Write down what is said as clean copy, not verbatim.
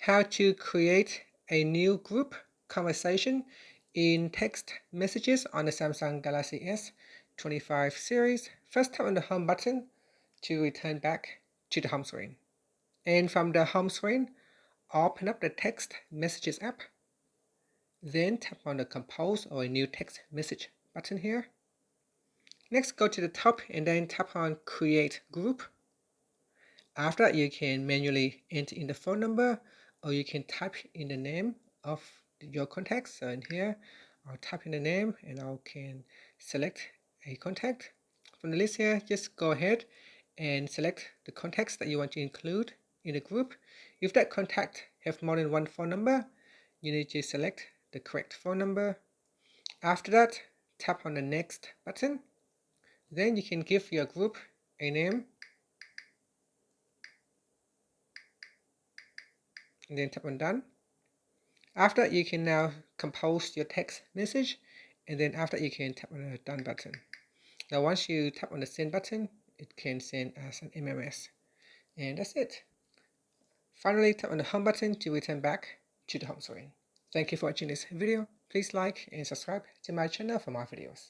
how to create a new group conversation in text messages on the Samsung Galaxy S25 series. First, tap on the home button to return back to the home screen. And from the home screen, open up the text messages app. Then tap on the compose or a new text message button here. Next, go to the top and then tap on create group. After that, you can manually enter in the phone number, or you can type in the name of your contacts. So in here, I'll type in the name and I can select a contact. From the list here, just go ahead and select the contacts that you want to include in the group. If that contact have more than one phone number, you need to select the correct phone number. After that, tap on the next button. Then you can give your group a name and then tap on done. After you can now compose your text message, and then after you can tap on the done button. Now once you tap on the send button, it can send as an MMS, and that's it. Finally, tap on the home button to return back to the home screen. Thank you for watching this video. Please like and subscribe to my channel for more videos.